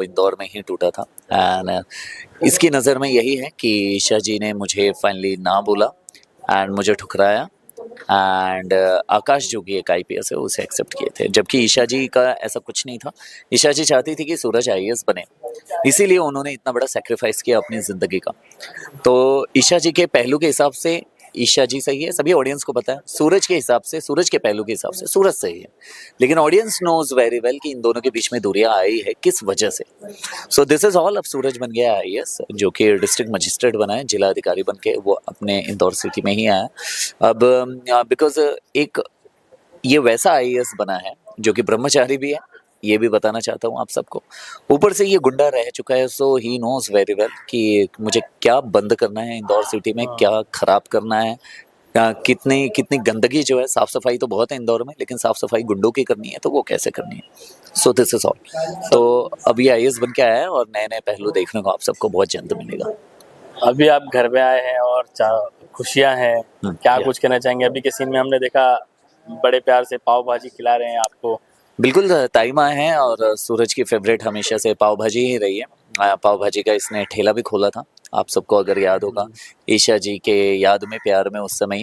इंदौर में ही टूटा था। एंड इसकी नज़र में यही है कि ईशा जी ने मुझे फाइनली ना बोला एंड मुझे ठुकराया। एंड आकाश जो कि एक आईपीएस है उसे एक्सेप्ट किए थे, जबकि ईशा जी का ऐसा कुछ नहीं था। ईशा जी चाहती थी कि सूरज आईएएस बने, इसीलिए उन्होंने इतना बड़ा सेक्रीफाइस किया अपनी ज़िंदगी का। तो ईशा जी के पहलू के हिसाब से ईशा जी सही है, सभी ऑडियंस को पता है। सूरज के हिसाब से, सूरज के पहलू के हिसाब से सूरज सही है, लेकिन ऑडियंस नोज वेरी वेल कि इन दोनों के बीच में दूरियां आई है किस वजह से। सो दिस इज ऑल। अब सूरज बन गया आईएएस, जो कि डिस्ट्रिक्ट मजिस्ट्रेट बना है, जिला अधिकारी बन के वो अपने इंदौर सिटी में ही आया। अब बिकॉज एक ये वैसा आईएएस बना है जो कि ब्रह्मचारी भी है, ये भी बताना चाहता हूँ आप सबको। ऊपर से ये गुंडा रह चुका है, सो ही नोज वेरी वेल कि मुझे क्या बंद करना है इंदौर सिटी में, क्या खराब करना है, कितनी कितनी गंदगी जो है। साफ सफाई तो बहुत है इंदौर में, लेकिन साफ सफाई गुंडों की करनी है तो वो कैसे करनी है। सो दिस इज ऑल। तो अब ये आईएएस बन के आया है और नए नए पहलू देखने को आप सबको बहुत जल्द मिलेगा। अभी आप घर में आए हैं और खुशियां हैं, क्या कुछ कहना चाहेंगे? अभी के सीन में हमने देखा बड़े प्यार से पाव भाजी खिला रहे हैं आपको। बिल्कुल, ताई माँ हैं और सूरज की फेवरेट हमेशा से पाव भाजी ही रही है। पाव भाजी का इसने ठेला भी खोला था, आप सबको अगर याद होगा, ईशा जी के याद में, प्यार में उस समय।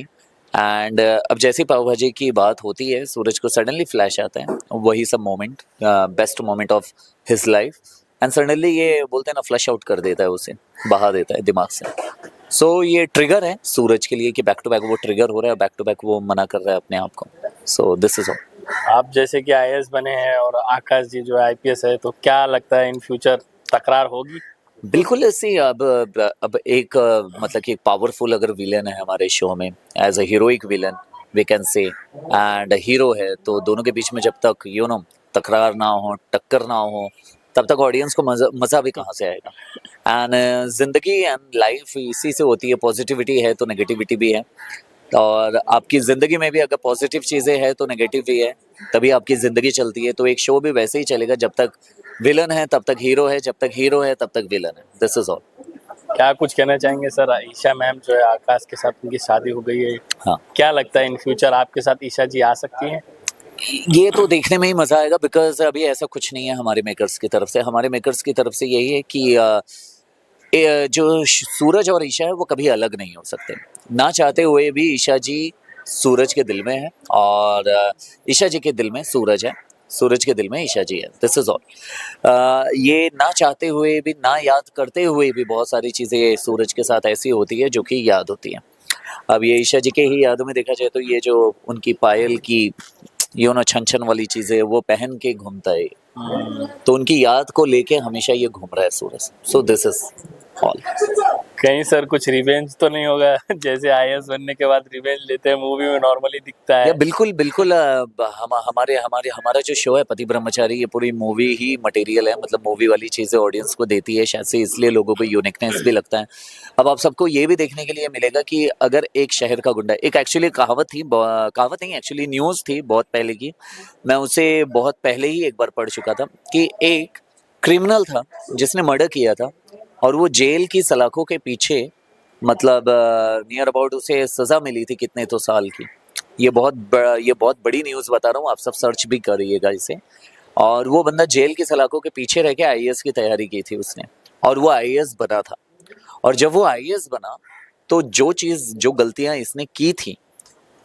एंड अब जैसी पाव भाजी की बात होती है, सूरज को सडनली फ्लैश आता है वही सब moment, best moment of his life. And suddenly ये बोलते हैं ना, फ्लश आउट कर देता है उसे, बहा देता है दिमाग से। सो ये ट्रिगर है सूरज के लिए कि बैक टू बैक वो ट्रिगर हो रहा है, बैक टू बैक वो मना कर रहा है अपने आप को। सो दिस इज ऑल। आप जैसे कि आईएएस बने हैं और आकाश जी जो आईपीएस है, तो क्या लगता है इन फ्यूचर तकरार होगी? बिल्कुल ऐसी। अब एक मतलब कि एक पावरफुल अगर विलन है हमारे शो में, as a heroic villain we can say, and hero है, तो दोनों के बीच में जब तक तकरार ना हो, टक्कर ना हो, तब तक ऑडियंस को मजा भी कहाँ से आएगा। एंड जिंदगी एंड लाइफ इसी से होती है, पॉजिटिविटी है तो नेगेटिविटी भी है। और आपकी ज़िंदगी में भी अगर पॉजिटिव चीज़ें हैं तो नेगेटिव भी है, तभी आपकी ज़िंदगी चलती है। तो एक शो भी वैसे ही चलेगा, जब तक विलन है तब तक हीरो है, जब तक हीरो है तब तक विलन है। This is all. क्या कुछ कहना चाहेंगे सर? ईशा मैम जो है, आकाश के साथ उनकी शादी हो गई है, हाँ, क्या लगता है इन फ्यूचर आपके साथ ईशा जी आ सकती हैं? ये तो देखने में ही मज़ा आएगा, बिकॉज अभी ऐसा कुछ नहीं है हमारे मेकर्स की तरफ से। हमारे मेकर्स की तरफ से यही है कि जो सूरज और ईशा है वो कभी अलग नहीं हो सकते। ना चाहते हुए भी ईशा जी सूरज के दिल में है, और ईशा जी के दिल में सूरज है, सूरज के दिल में ईशा जी है। This is all. ये ना चाहते हुए भी, ना याद करते हुए भी बहुत सारी चीज़ें सूरज के साथ ऐसी होती है जो कि याद होती हैं। अब ये ईशा जी के ही यादों में देखा जाए तो ये जो उनकी पायल की छन छन वाली चीज़ें वो पहन के घूमता है, तो उनकी याद को लेके हमेशा ये घूम रहा है सूरज। So this is all. कहीं सर कुछ रिवेंज तो नहीं होगा? जैसे आईएएस बनने के बाद रिवेंज लेते हैं, मूवी में नॉर्मली दिखता है। या बिल्कुल बिल्कुल। हमारा जो शो है पति ब्रह्मचारी, ये पूरी मूवी ही मटेरियल है, मतलब मूवी वाली चीज़ें ऑडियंस को देती है शायद से, इसलिए लोगों को यूनिकनेस भी लगता है। अब आप सबको ये भी देखने के लिए मिलेगा कि अगर एक शहर का गुंडा, एक एक्चुअली कहावत नहीं, एक्चुअली न्यूज़ थी बहुत पहले की, मैं उसे बहुत पहले ही एक बार पढ़ चुका था कि एक क्रिमिनल था जिसने मर्डर किया था, और वो जेल की सलाखों के पीछे, मतलब नियर अबाउट उसे सज़ा मिली थी कितने तो साल की। ये बहुत बड़ी न्यूज़ बता रहा हूँ, आप सब सर्च भी करिएगा इसे। और वो बंदा जेल की सलाखों के पीछे रह के आईएएस की तैयारी की थी उसने, और वो आईएएस बना था। और जब वो आईएएस बना तो जो गलतियां इसने की थी,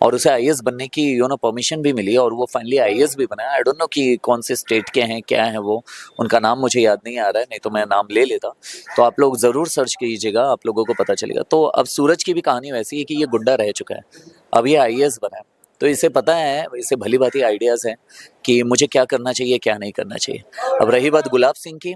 और उसे आईएएस बनने की परमिशन भी मिली, और वो फाइनली आईएएस भी बना। आई डोंट नो कि कौन से स्टेट के हैं, क्या है वो, उनका नाम मुझे याद नहीं आ रहा है, नहीं तो मैं नाम ले लेता। तो आप लोग ज़रूर सर्च कीजिएगा, आप लोगों को पता चलेगा। तो अब सूरज की भी कहानी वैसी है कि ये गुंडा रह चुका है, अब ये आईएएस बना है, तो इसे पता है, इसे भली भांति आइडियाज़ हैं कि मुझे क्या करना चाहिए, क्या नहीं करना चाहिए। अब रही बात गुलाब सिंह की,